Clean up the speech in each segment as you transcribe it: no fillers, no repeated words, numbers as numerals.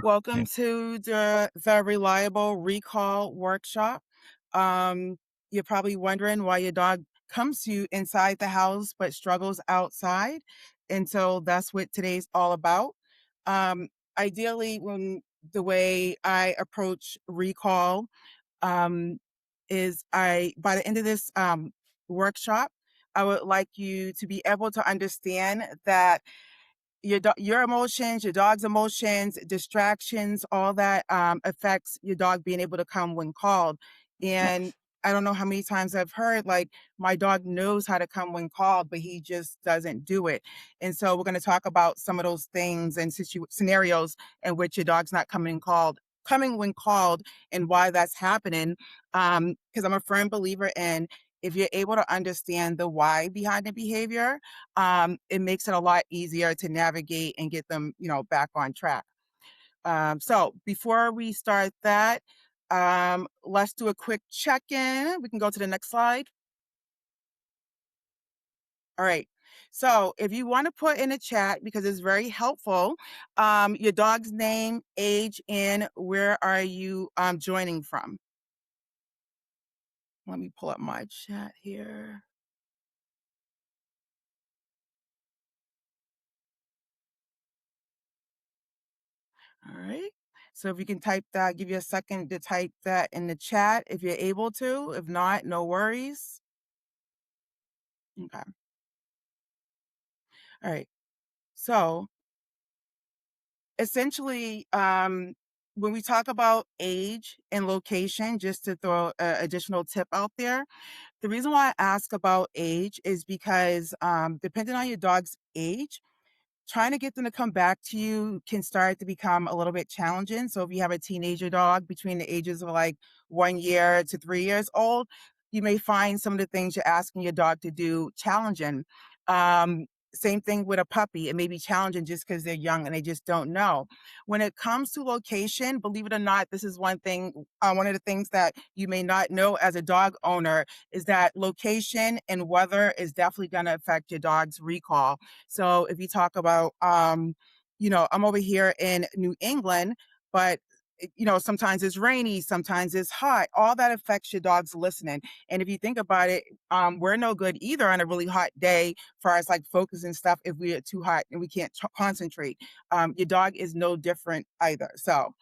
Welcome Okay. to the Reliable Recall Workshop. Um, you're probably wondering why your dog comes to you inside the house but struggles outside. And so that's what today's all about. Um, ideally, when the way I approach recall um, is by the end of this workshop, I would like you to be able to understand that your emotions, your dog's emotions, distractions, all that affects your dog being able to come when called. And Yes. I don't know how many times I've heard like my dog knows how to come when called, but he just doesn't do it. And so we're going to talk about some of those things and scenarios in which your dog's not coming when called, and why that's happening. Because I'm a firm believer in, if you're able to understand the why behind the behavior, it makes it a lot easier to navigate and get them, back on track. So before we start that, let's do a quick check-in. We can go to the next slide. All right. So if you want to put in a chat, because it's very helpful, your dog's name, age, and where are you joining from? Let me pull up my chat here. All right. So if you can type that, give you a second to type that in the chat if you're able to. If not, no worries. Okay. All right. So essentially, when we talk about age and location, just to throw an additional tip out there, the reason why I ask about age is because depending on your dog's age, trying to get them to come back to you can start to become a little bit challenging. So if you have a teenager dog between the ages of like 1 year to 3 years old, you may find some of the things you're asking your dog to do challenging. Um, Same thing with a puppy. It may be challenging just because they're young and they just don't know. When it comes to location, believe it or not, this is one of the things that you may not know as a dog owner, is that location and weather is definitely going to affect your dog's recall. So if you talk about, I'm over here in New England, but sometimes it's rainy, sometimes it's hot. All that affects your dog's listening. And if you think about it, we're no good either on a really hot day for us like focus and stuff if we are too hot and we can't concentrate. Your dog is no different either. So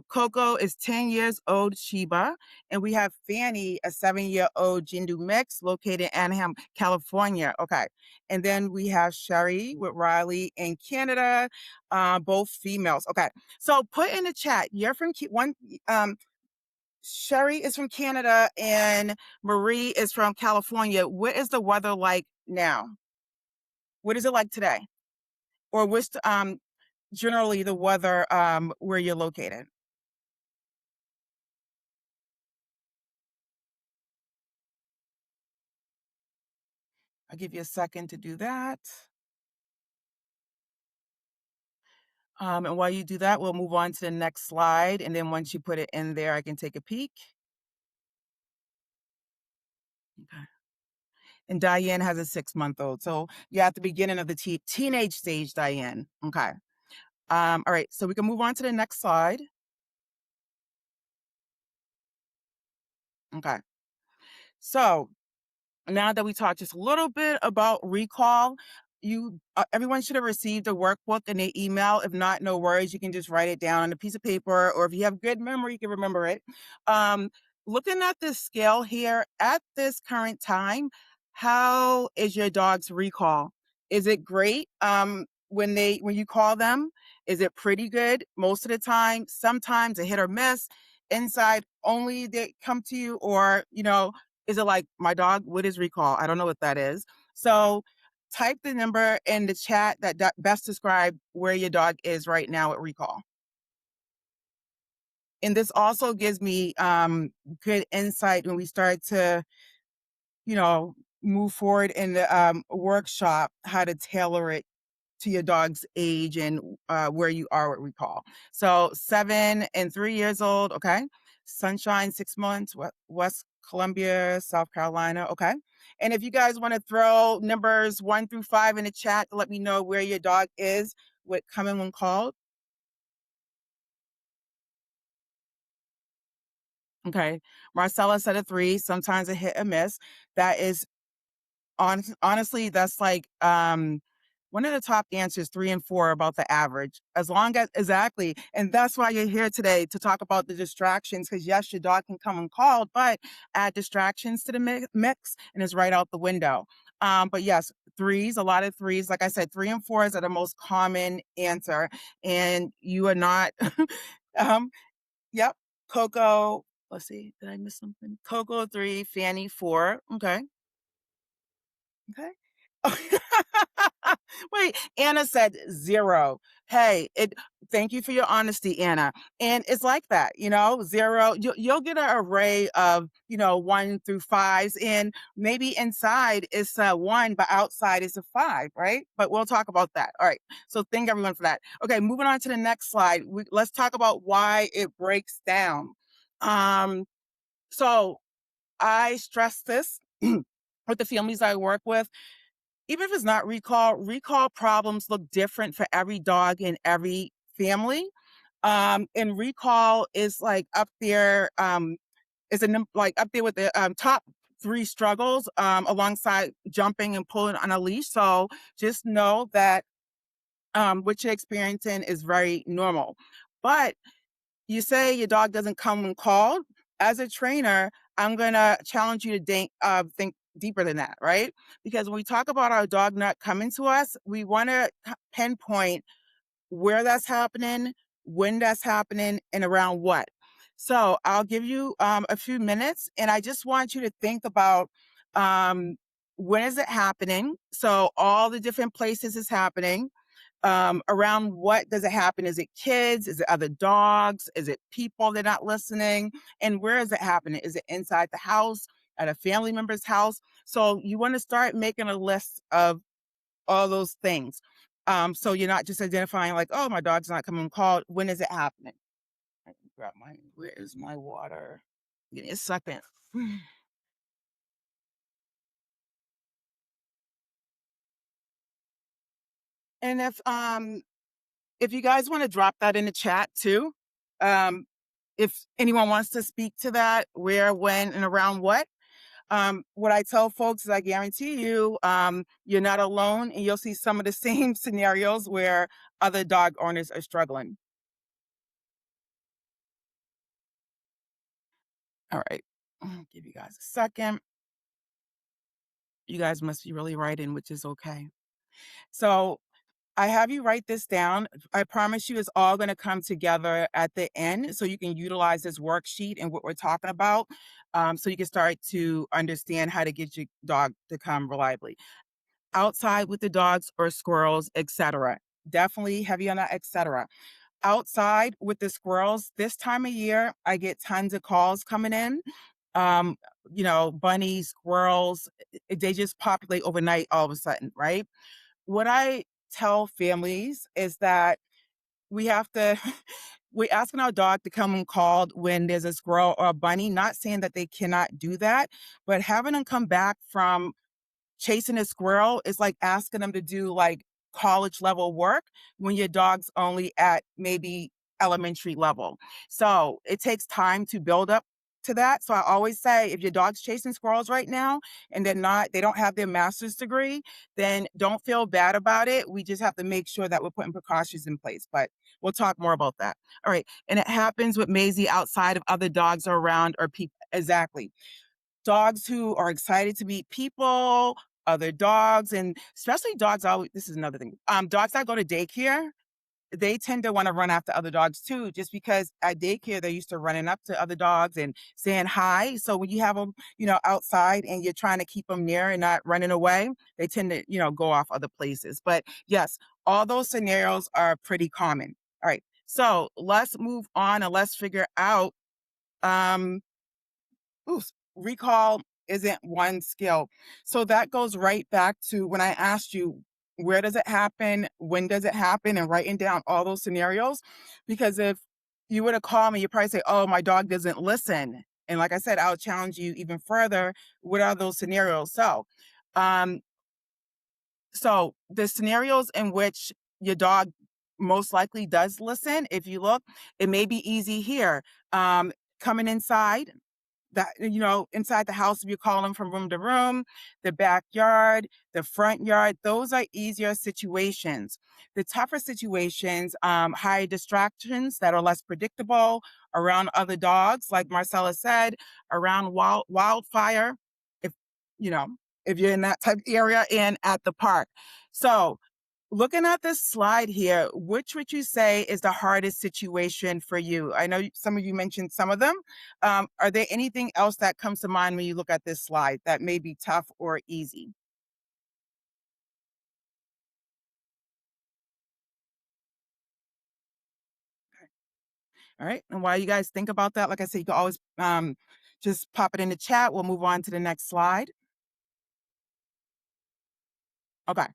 Coco is 10 years old Shiba, and we have Fanny, a 7-year-old Jindu mix located in Anaheim, California. Okay. And then we have Sherry with Riley in Canada, both females. Okay. So put in the chat, you're from Sherry is from Canada and Marie is from California. What is the weather like now? What is it like today? Or what's generally the weather where you're located? I'll give you a second to do that. And while you do that, we'll move on to the next slide. And then once you put it in there, I can take a peek. Okay. And Diane has a 6-month-old. So you're at the beginning of the teenage stage, Diane. Okay. All right. So we can move on to the next slide. Okay. So now that we talked just a little bit about recall, everyone should have received a workbook in their email. If not, no worries. You can just write it down on a piece of paper, or if you have good memory, you can remember it. Um, Looking at this scale here at this current time, how is your dog's recall? Is it great? When you call them, is it pretty good most of the time? Sometimes a hit or miss. Inside only they come to you, or is it like my dog? What is recall? I don't know what that is. So type the number in the chat that best describe where your dog is right now at recall. And this also gives me good insight when we start to, you know, move forward in the workshop, how to tailor it to your dog's age and where you are with recall. So 7 and 3 years old, okay. Sunshine, 6 months, West Columbia, South Carolina, okay. And if you guys want to throw numbers 1 through 5 in the chat to let me know where your dog is with coming when called. Okay. Marcella said a 3, sometimes a hit or miss. That is honestly, that's like, one of the top answers, 3 and 4 about the average. As long as exactly, and that's why you're here today to talk about the distractions. Because yes, your dog can come and call, but add distractions to the mix, and it's right out the window. But yes, 3s, a lot of 3s. Like I said, 3 and 4s are the most common answer, and you are not. um, yep, Coco. Let's see, did I miss something? Coco 3, Fanny 4. Okay. Okay. Wait, Anna said 0. Hey, thank you for your honesty, Anna. And it's like that, 0, you'll get an array of, 1 through 5s, and maybe inside is a 1, but outside is a 5, right? But we'll talk about that. All right. So thank everyone for that. Okay, moving on to the next slide. Let's talk about why it breaks down. So I stress this with the families I work with. Even if it's not recall problems look different for every dog in every family. And recall is like up there, like up there with the top 3 struggles, alongside jumping and pulling on a leash. So just know that what you're experiencing is very normal. But you say your dog doesn't come when called. As a trainer, I'm gonna challenge you to think deeper than that, right? Because when we talk about our dog not coming to us, we want to pinpoint where that's happening, when that's happening, and around what. So I'll give you a few minutes, and I just want you to think about um, when is it happening. So all the different places it's happening. Around what does it happen? Is it kids? Is it other dogs? Is it people that are not listening? And where is it happening? Is it inside the house, at a family member's house? So you want to start making a list of all those things. So you're not just identifying like, oh, my dog's not coming called. When is it happening? I can grab my, where is my water? Give me a second. And if you guys want to drop that in the chat too, um, if anyone wants to speak to that, where, when, and around what I tell folks is I guarantee you, you're not alone, and you'll see some of the same scenarios where other dog owners are struggling. All right. I'll give you guys a second. You guys must be really writing, which is okay. So I have you write this down. I promise you it's all going to come together at the end so you can utilize this worksheet and what we're talking about, so you can start to understand how to get your dog to come reliably. Outside with the dogs or squirrels, etc. Definitely heavy on that, etc. Outside with the squirrels, this time of year, I get tons of calls coming in. Um, bunnies, squirrels, they just populate overnight all of a sudden, right? What I tell families is that we have to we're asking our dog to come and called when there's a squirrel or a bunny, not saying that they cannot do that, but having them come back from chasing a squirrel is like asking them to do like college level work when your dog's only at maybe elementary level. So it takes time to build up to that. So I always say if your dog's chasing squirrels right now and they don't have their master's degree, then don't feel bad about it. We just have to make sure that we're putting precautions in place. But we'll talk more about that. All right. And it happens with Maisie outside of other dogs are around or people. Exactly. Dogs who are excited to meet people, other dogs, and especially dogs. Always, this is another thing. Dogs that go to daycare, they tend to want to run after other dogs too, just because at daycare they're used to running up to other dogs and saying hi. So when you have them, outside and you're trying to keep them near and not running away, they tend to, go off other places. But yes, all those scenarios are pretty common. All right, so let's move on and let's figure out. Um, Oof, recall isn't one skill. So that goes right back to when I asked you, where does it happen? When does it happen? And writing down all those scenarios. Because if you were to call me, you probably say, oh, my dog doesn't listen. And like I said, I'll challenge you even further. What are those scenarios? Um, so the scenarios in which your dog most likely does listen, if you look, it may be easy here. coming inside, that inside the house, if you call them from room to room, the backyard, the front yard, those are easier situations. The tougher situations, high distractions that are less predictable, around other dogs, like Marcella said, around wildfire, if you know if you're in that type of area, and at the park. So looking at this slide here, which would you say is the hardest situation for you? I know some of you mentioned some of them. Are there anything else that comes to mind when you look at this slide that may be tough or easy? All right. And while you guys think about that, like I said, you can always just pop it in the chat. We'll move on to the next slide. Okay.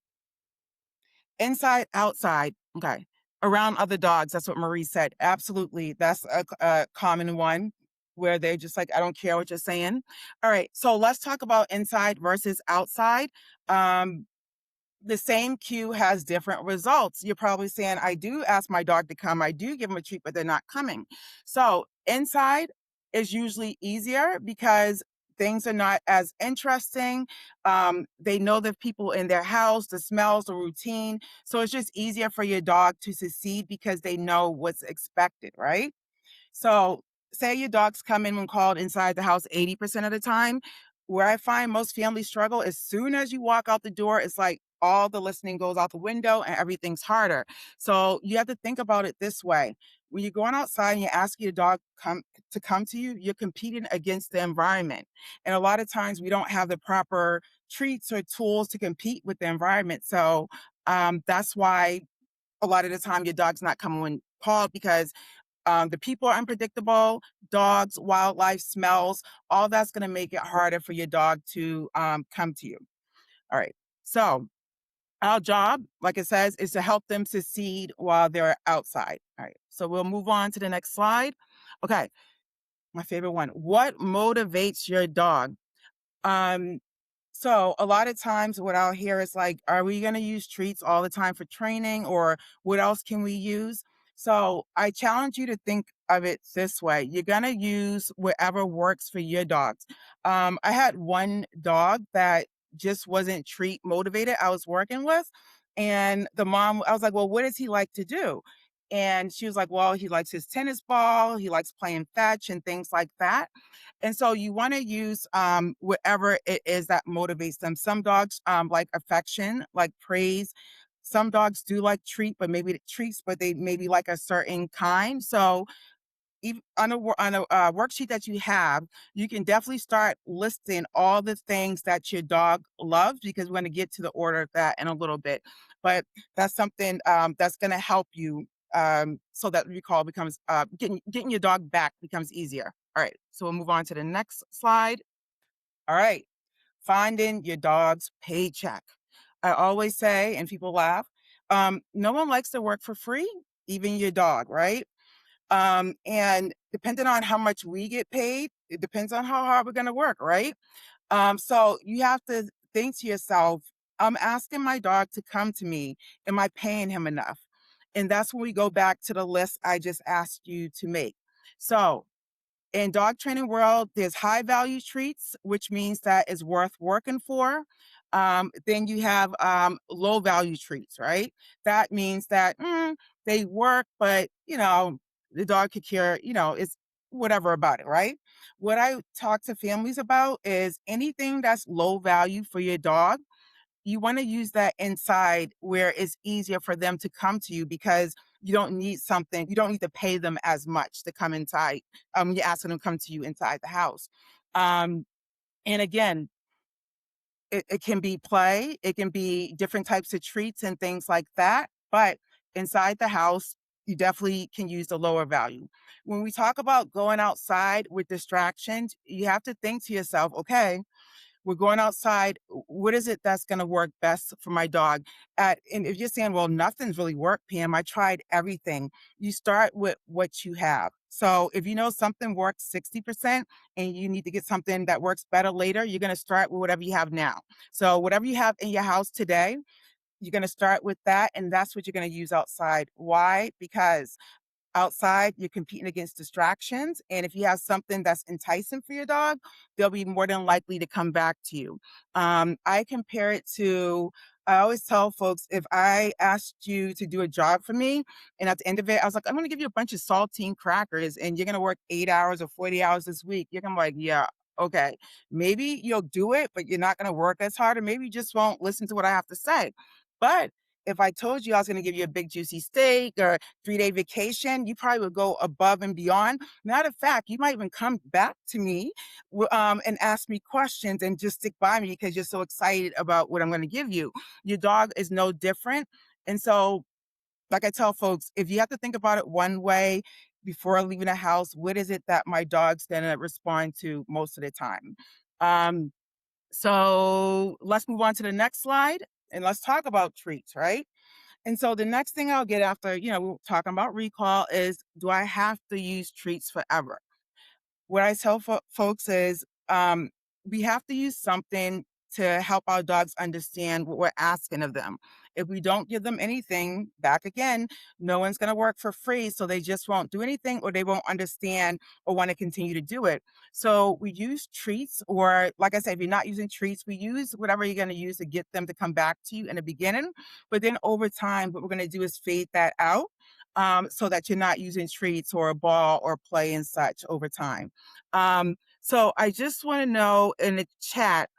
Inside, outside. Okay. Around other dogs. That's what Marie said. Absolutely. That's a common one where they're just like, I don't care what you're saying. All right. So let's talk about inside versus outside. Um, the same cue has different results. You're probably saying, I do ask my dog to come, I do give them a treat, but they're not coming. So inside is usually easier because things are not as interesting. They know the people in their house, the smells, the routine. So it's just easier for your dog to succeed because they know what's expected, right? So, say your dogs come in when called inside the house 80% of the time. Where I find most families struggle, as soon as you walk out the door, it's like all the listening goes out the window and everything's harder. So, you have to think about it this way. When you're going outside and you ask your dog to come to you, you're competing against the environment. And a lot of times we don't have the proper treats or tools to compete with the environment. So, that's why a lot of the time your dog's not coming when called, because the people are unpredictable, dogs, wildlife, smells, all that's going to make it harder for your dog to come to you. All right. So, our job, like it says, is to help them succeed while they're outside. All right. So, we'll move on to the next slide. Okay. My favorite one. What motivates your dog? Um, so a lot of times what I'll hear is like, are we going to use treats all the time for training, or what else can we use? So I challenge you to think of it this way. You're going to use whatever works for your dogs. I had one dog that just wasn't treat motivated I was working with. And the mom, I was like, well, what does he like to do? And she was like, well, he likes his tennis ball. He likes playing fetch and things like that. And so you want to use whatever it is that motivates them. Some dogs like affection, like praise. Some dogs do like treats, but they maybe like a certain kind. So even on a worksheet that you have, you can definitely start listing all the things that your dog loves, because we're going to get to the order of that in a little bit. But that's something that's going to help you, so that recall becomes getting your dog back becomes easier. All right, so we'll move on to the next slide. All right, finding your dog's paycheck. I always say, and people laugh, no one likes to work for free, even your dog, right? And depending on how much we get paid, it depends on how hard we're going to work, right? So you have to think to yourself, I'm asking my dog to come to me. Am I paying him enough? And that's when we go back to the list I just asked you to make. So in dog training world, there's high value treats, which means that is worth working for. Then you have low value treats, right? That means that they work, but the dog could care, it's whatever about it, right? What I talk to families about is anything that's low value for your dog. You want to use that inside where it's easier for them to come to you, because you don't need to pay them as much to come inside. You're asking them to come to you inside the house. Um, and again, it can be play, it can be different types of treats and things like that. But inside the house, you definitely can use the lower value. When we talk about going outside with distractions, you have to think to yourself, okay, we're going outside. What is it that's going to work best for my dog? And if you're saying, well, nothing's really worked, Pam, I tried everything. You start with what you have. So if you know something works 60% and you need to get something that works better later, you're going to start with whatever you have now. So whatever you have in your house today, you're going to start with that. And that's what you're going to use outside. Why? Because outside, you're competing against distractions. And if you have something that's enticing for your dog, they'll be more than likely to come back to you. I compare it to, I always tell folks, if I asked you to do a job for me, and at the end of it, I was like, I'm going to give you a bunch of saltine crackers and you're going to work 8 hours or 40 hours this week. You're going to be like, yeah, okay, maybe you'll do it, but you're not going to work as hard, or maybe you just won't listen to what I have to say. But if I told you I was going to give you a big juicy steak or 3-day vacation, you probably would go above and beyond. Matter of fact, you might even come back to me and ask me questions and just stick by me because you're so excited about what I'm going to give you. Your dog is no different. And so, like I tell folks, if you have to think about it one way before leaving the house, what is it that my dog's going to respond to most of the time? Um, so let's move on to the next slide and let's talk about treats, right? And so the next thing I'll get after, we're talking about recall is, do I have to use treats forever? What I tell folks is, we have to use something to help our dogs understand what we're asking of them. If we don't give them anything, back again, no one's going to work for free. So they just won't do anything, or they won't understand or want to continue to do it. So we use treats, or like I said, if you're not using treats, we use whatever you're going to use to get them to come back to you in the beginning. But then over time, what we're going to do is fade that out. So that you're not using treats or a ball or play and such over time. So I just want to know in the chat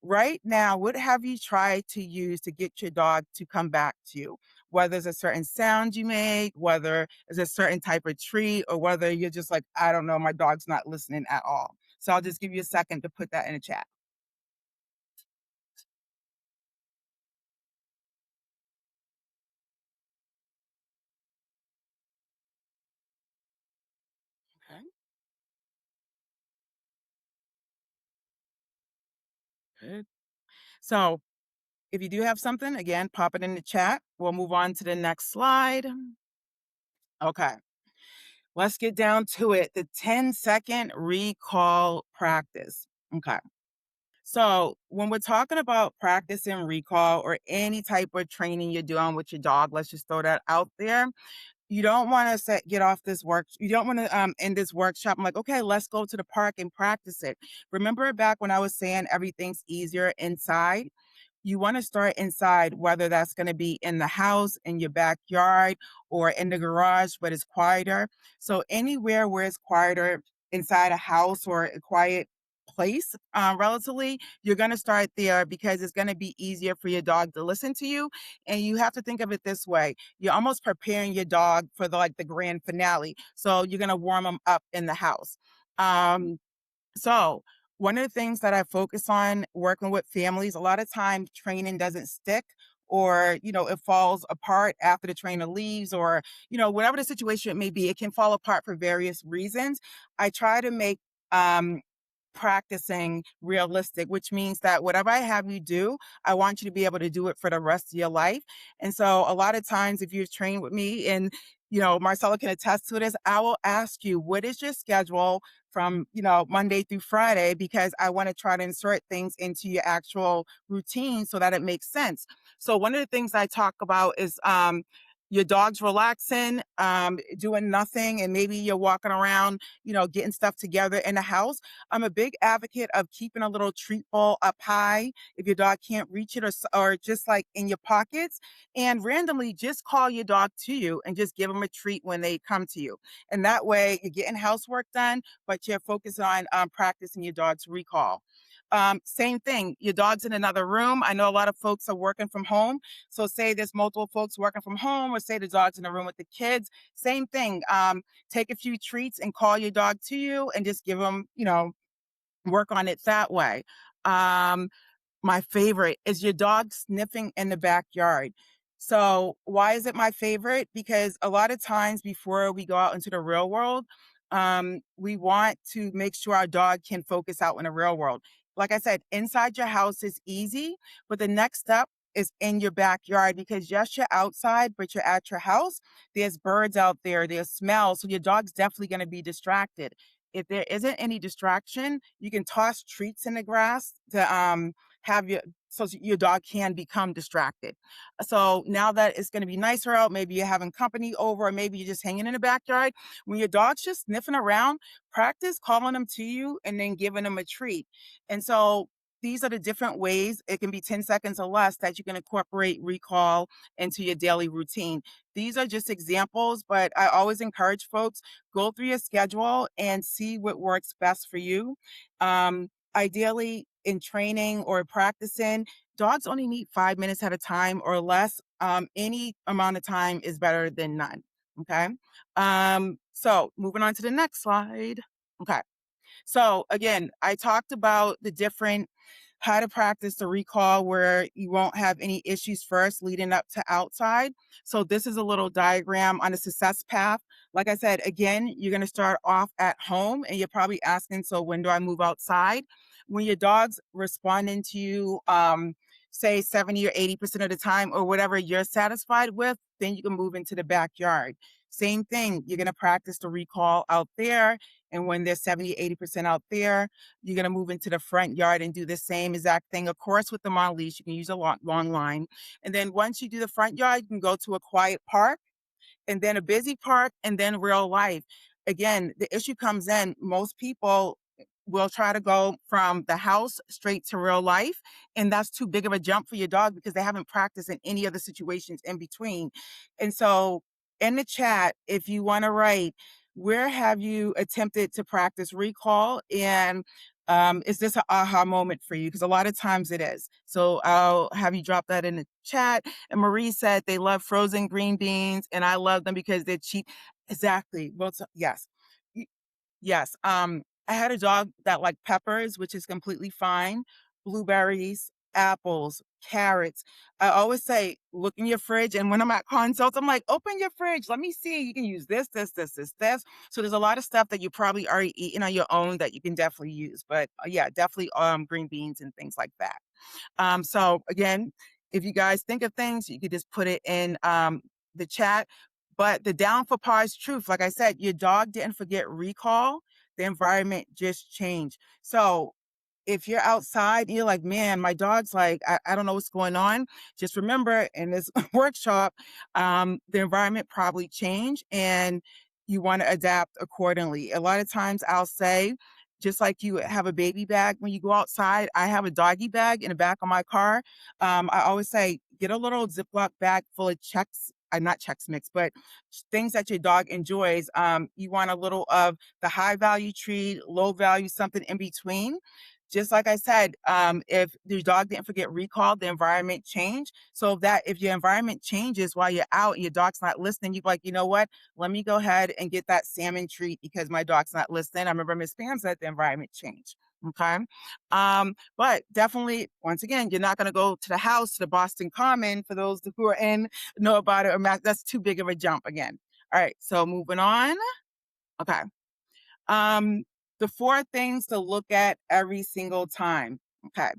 right now, what have you tried to use to get your dog to come back to you? Whether it's a certain sound you make, whether it's a certain type of treat, or whether you're just like, I don't know, my dog's not listening at all. So I'll just give you a second to put that in the chat. Okay, good. So if you do have something, again, pop it in the chat. We'll move on to the next slide. Okay. Let's get down to it. The 10-second recall practice. Okay. So, when we're talking about practice and recall, or any type of training you're doing with your dog, let's just throw that out there. You don't want to get off this work. You don't want to end this workshop. I'm like, okay, let's go to the park and practice it. Remember back when I was saying everything's easier inside? You want to start inside, whether that's going to be in the house, in your backyard, or in the garage, but it's quieter. So anywhere where it's quieter inside a house or a quiet place, relatively, you're going to start there because it's going to be easier for your dog to listen to you. And you have to think of it this way: you're almost preparing your dog for the grand finale. So you're going to warm them up in the house. So one of the things that I focus on working with families, a lot of times training doesn't stick, or, it falls apart after the trainer leaves, or, whatever the situation it may be, it can fall apart for various reasons. I try to make um, practicing realistic, which means that whatever I have you do, I want you to be able to do it for the rest of your life. And so a lot of times, if you've trained with me, and Marcella can attest to this, I will ask you, what is your schedule from, Monday through Friday? Because I want to try to insert things into your actual routine so that it makes sense. So one of the things I talk about is your dog's relaxing, doing nothing, and maybe you're walking around, getting stuff together in the house. I'm a big advocate of keeping a little treat bowl up high if your dog can't reach it, or just like in your pockets, and randomly just call your dog to you and just give them a treat when they come to you. And that way you're getting housework done, but you're focused on practicing your dog's recall. Same thing, your dog's in another room. I know a lot of folks are working from home. So say there's multiple folks working from home, or say the dog's in the room with the kids. Same thing. Take a few treats and call your dog to you and just give them, work on it that way. Um, my favorite is your dog sniffing in the backyard. So why is it my favorite? Because a lot of times before we go out into the real world, we want to make sure our dog can focus out in the real world. Like I said, inside your house is easy, but the next step is in your backyard, because yes, you're outside, but you're at your house. There's birds out there, there's smells. So your dog's definitely going to be distracted. If there isn't any distraction, you can toss treats in the grass to have your so your dog can become distracted. So now that it's going to be nicer out, maybe you're having company over, or maybe you're just hanging in the backyard. When your dog's just sniffing around, practice calling them to you and then giving them a treat. And so these are the different ways. It can be 10 seconds or less that you can incorporate recall into your daily routine. These are just examples, but I always encourage folks, go through your schedule and see what works best for you. Ideally, in training or practicing, dogs only need 5 minutes at a time or less. Any amount of time is better than none. Okay. So moving on to the next slide. Okay. So again, I talked about the different how to practice the recall where you won't have any issues first leading up to outside. So this is a little diagram on a success path. Like I said, again, you're going to start off at home and you're probably asking, so when do I move outside? When your dog's responding to you, say 70 or 80% of the time or whatever you're satisfied with, then you can move into the backyard. Same thing, you're going to practice the recall out there. And when there's 70, 80% out there, you're going to move into the front yard and do the same exact thing. Of course, with the on leash, you can use a long line. And then once you do the front yard, you can go to a quiet park and then a busy park and then real life. Again, the issue comes in, most people will try to go from the house straight to real life. And that's too big of a jump for your dog because they haven't practiced in any other situations in between. And so in the chat, if you want to write, where have you attempted to practice recall? And is this an aha moment for you? Because a lot of times it is. So I'll have you drop that in the chat. And Marie said they love frozen green beans, and I love them because they're cheap. Exactly. Well, yes. Yes. I had a dog that liked peppers, which is completely fine, blueberries, apples, carrots. I always say, look in your fridge. And when I'm at consults, I'm like, open your fridge. Let me see. You can use this, this, this, this, this. So there's a lot of stuff that you probably already eaten on your own that you can definitely use. But yeah, definitely green beans and things like that. So again, if you guys think of things, you could just put it in the chat. But the down for Paws truth, like I said, your dog didn't forget recall. The environment just changed. So if you're outside, you're like, man, my dog's like, I don't know what's going on. Just remember in this workshop, the environment probably changed and you want to adapt accordingly. A lot of times I'll say, just like you have a baby bag when you go outside, I have a doggy bag in the back of my car. I always say, get a little Ziploc bag full of checks. Not Chex Mix, but things that your dog enjoys. You want a little of the high value treat, low value, something in between. Just like I said, if your dog didn't forget recall, the environment changed. So that if your environment changes while you're out and your dog's not listening, you're like, you know what? Let me go ahead and get that salmon treat because my dog's not listening. I remember Miss Pam said the environment changed. Okay. But definitely, once again, you're not going to go to the house, to the Boston Common for those who are in, know about it. Or that's too big of a jump again. All right. So moving on. Okay. Um, the 4 things to look at every single time. Okay.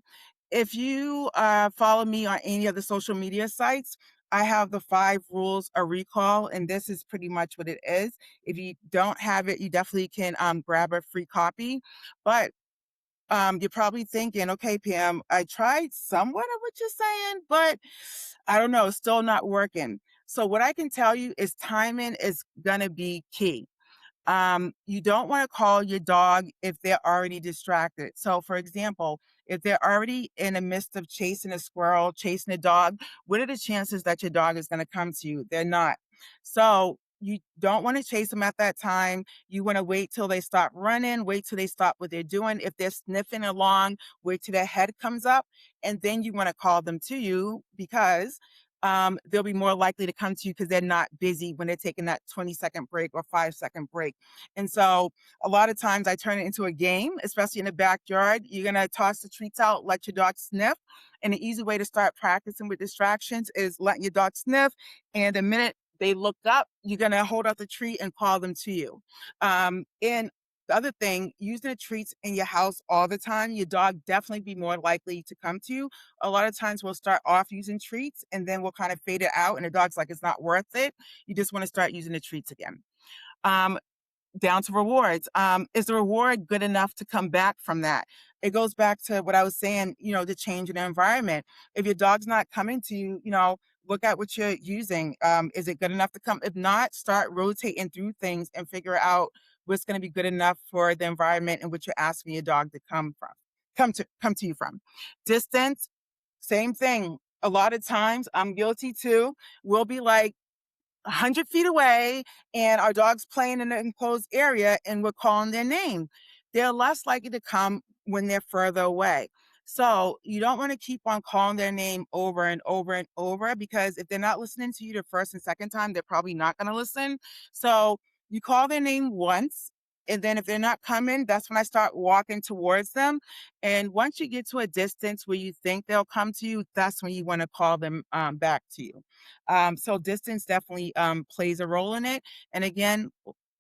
If you follow me on any of the social media sites, I have the 5 rules of recall, and this is pretty much what it is. If you don't have it, you definitely can grab a free copy. But you're probably thinking, okay, Pam, I tried somewhat of what you're saying, but I don't know, it's still not working. So what I can tell you is timing is going to be key. You don't want to call your dog if they're already distracted. So, for example, if they're already in the midst of chasing a squirrel, chasing a dog, what are the chances that your dog is going to come to you? They're not. So, you don't want to chase them at that time. You want to wait till they stop running, wait till they stop what they're doing. If they're sniffing along, wait till their head comes up, and then you want to call them to you because they'll be more likely to come to you because they're not busy when they're taking that 20-second break or 5-second break. And so a lot of times I turn it into a game, especially in the backyard. You're going to toss the treats out, let your dog sniff. And the easy way to start practicing with distractions is letting your dog sniff. And the minute they look up, you're going to hold out the treat and call them to you. And the other thing, using the treats in your house all the time, your dog definitely be more likely to come to you. A lot of times we'll start off using treats and then we'll kind of fade it out and the dog's like, it's not worth it. You just want to start using the treats again. Um, Down to rewards. Is the reward good enough to come back from that? it goes back to what I was saying, the change in the environment. If your dog's not coming to you, look at what you're using. Is it good enough to come? If not, start rotating through things and figure out what's going to be good enough for the environment in which you're asking your dog to come to you from. Distance, same thing. A lot of times, I'm guilty too. We'll be like 100 feet away and our dog's playing in an enclosed area and we're calling their name. They're less likely to come when they're further away. So you don't want to keep on calling their name over and over and over, because if they're not listening to you the first and second time, they're probably not going to listen. So you call their name once. And then if they're not coming, that's when I start walking towards them. And once you get to a distance where you think they'll come to you, that's when you want to call them back to you. So distance definitely plays a role in it. And again,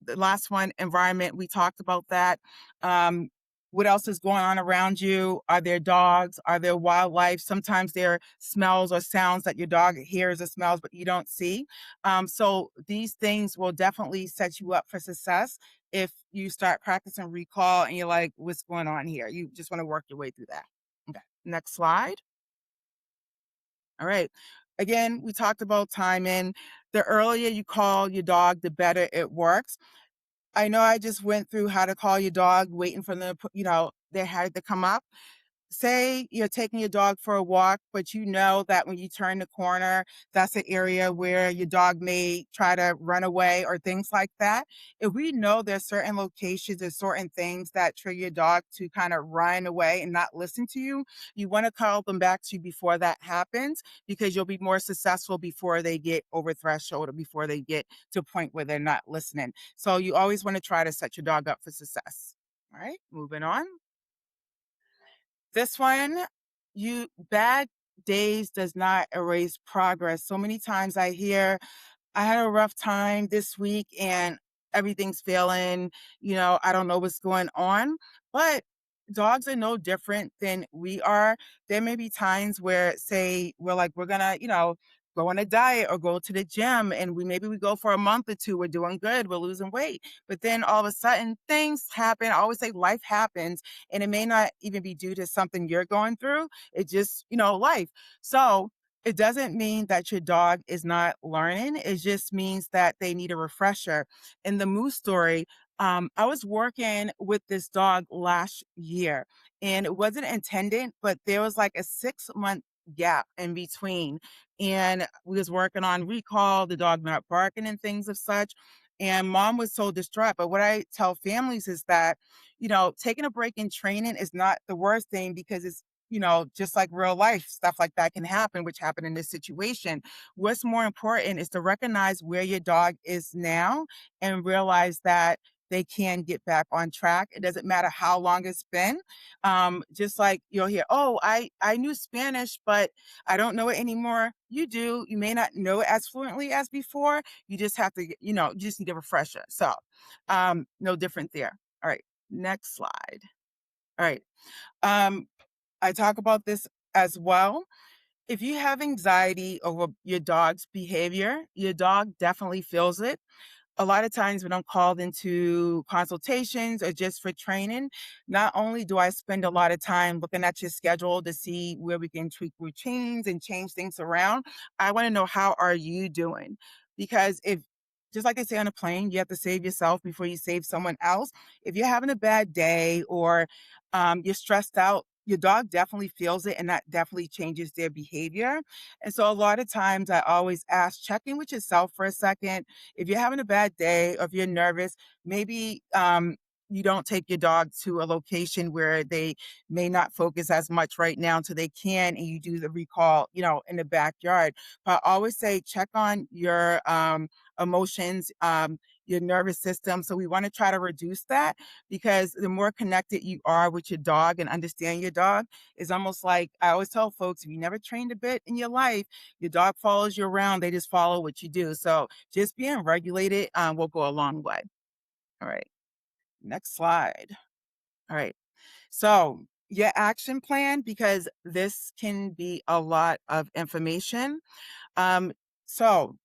the last one, environment, we talked about that. Um, what else is going on around you? Are there dogs? Are there wildlife? Sometimes there are smells or sounds that your dog hears or smells, but you don't see. So these things will definitely set you up for success if you start practicing recall and you're like, what's going on here? You just want to work your way through that. Okay, next slide. All right. Again, we talked about timing. The earlier you call your dog, the better it works. I know I just went through how to call your dog, waiting for them to they had to come up. Say you're taking your dog for a walk, but you know that when you turn the corner, that's an area where your dog may try to run away or things like that. If we know there's certain locations or certain things that trigger your dog to kind of run away and not listen to you, you want to call them back to you before that happens, because you'll be more successful before they get over threshold or before they get to a point where they're not listening. So you always want to try to set your dog up for success. All right, moving on. This one, you bad days does not erase progress. So many times I hear, I had a rough time this week and everything's failing. I don't know what's going on. But dogs are no different than we are. There may be times where, say, we're like, we're gonna, go on a diet or go to the gym, and we go for a month or two, we're doing good, we're losing weight. But then all of a sudden things happen. I always say life happens, and it may not even be due to something you're going through. It just, life. So it doesn't mean that your dog is not learning. It just means that they need a refresher. In the Moose story, I was working with this dog last year, and it wasn't intended, but there was like a 6 month gap in between. And we was working on recall, the dog not barking and things of such. And mom was so distraught. But what I tell families is that, taking a break in training is not the worst thing, because it's just like real life, stuff like that can happen, which happened in this situation. What's more important is to recognize where your dog is now and realize that they can get back on track. It doesn't matter how long it's been. Just like you'll hear, oh, I knew Spanish, but I don't know it anymore. You do. You may not know it as fluently as before. You just have to, you just need a refresher. So no different there. All right, next slide. All right. Um, I talk about this as well. If you have anxiety over your dog's behavior, your dog definitely feels it. A lot of times when I'm called into consultations or just for training, not only do I spend a lot of time looking at your schedule to see where we can tweak routines and change things around, I want to know, how are you doing? Because if, just like I say on a plane, you have to save yourself before you save someone else. If you're having a bad day or you're stressed out, your dog definitely feels it, and that definitely changes their behavior. And so a lot of times I always ask, check in with yourself for a second. If you're having a bad day or if you're nervous, maybe you don't take your dog to a location where they may not focus as much right now until they can, and you do the recall, in the backyard. But I always say, check on your emotions, your nervous system. So we want to try to reduce that, because the more connected you are with your dog and understand your dog, is almost like I always tell folks, if you never trained a bit in your life, your dog follows you around. They just follow what you do. So just being regulated will go a long way. All right. Next slide. All right. So your action plan, because this can be a lot of information. Um, so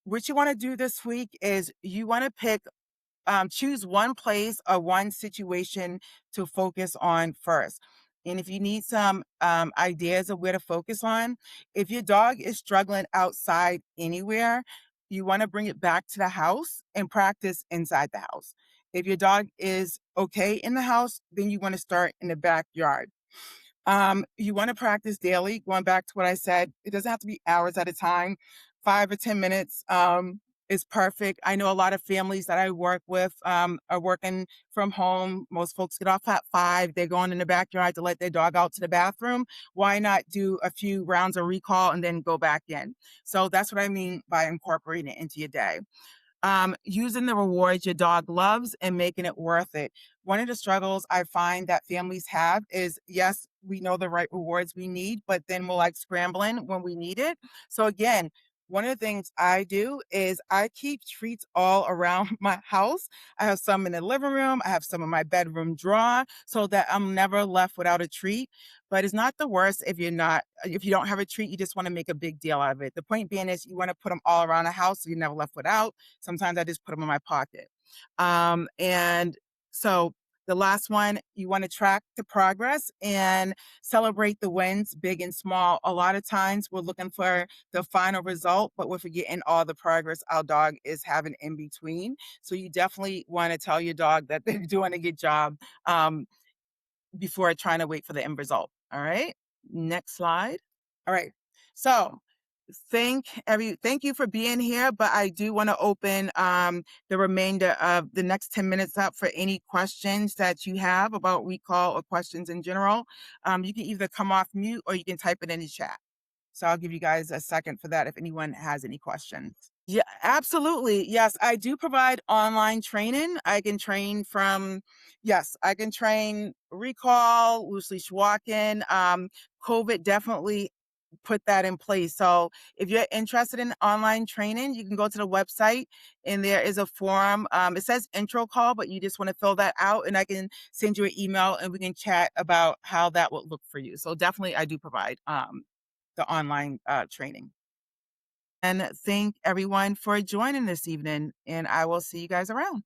what you want to do this week is you want to choose one place or one situation to focus on first. And if you need some ideas of where to focus on, if your dog is struggling outside anywhere, you want to bring it back to the house and practice inside the house. If your dog is okay in the house, then you want to start in the backyard. You want to practice daily. Going back to what I said, it doesn't have to be hours at a time. 5 or 10 minutes is perfect. I know a lot of families that I work with are working from home. Most folks get off at 5. They're going in the backyard to let their dog out to the bathroom. Why not do a few rounds of recall and then go back in? So that's what I mean by incorporating it into your day. Using the rewards your dog loves and making it worth it. One of the struggles I find that families have is, yes, we know the right rewards we need, but then we're like scrambling when we need it. So again, one of the things I do is I keep treats all around my house. I have some in the living room. I have some in my bedroom drawer so that I'm never left without a treat. But it's not the worst if you don't have a treat, you just want to make a big deal out of it. The point being is you want to put them all around the house so you're never left without. Sometimes I just put them in my pocket. And so the last one, you want to track the progress and celebrate the wins, big and small. A lot of times we're looking for the final result, but we're forgetting all the progress our dog is having in between. So you definitely want to tell your dog that they're doing a good job before trying to wait for the end result. All right. Next slide. All right. So thank you for being here, but I do want to open the remainder of the next 10 minutes up for any questions that you have about recall or questions in general. You can either come off mute or you can type it in the chat. So I'll give you guys a second for that if anyone has any questions. Yeah, absolutely. Yes, I do provide online training. I can train recall, loose leash walking. COVID definitely put that in place. So if you're interested in online training, you can go to the website and there is a form. It says intro call, but you just want to fill that out and I can send you an email and we can chat about how that would look for you. So definitely I do provide the online training. And thank everyone for joining this evening, and I will see you guys around.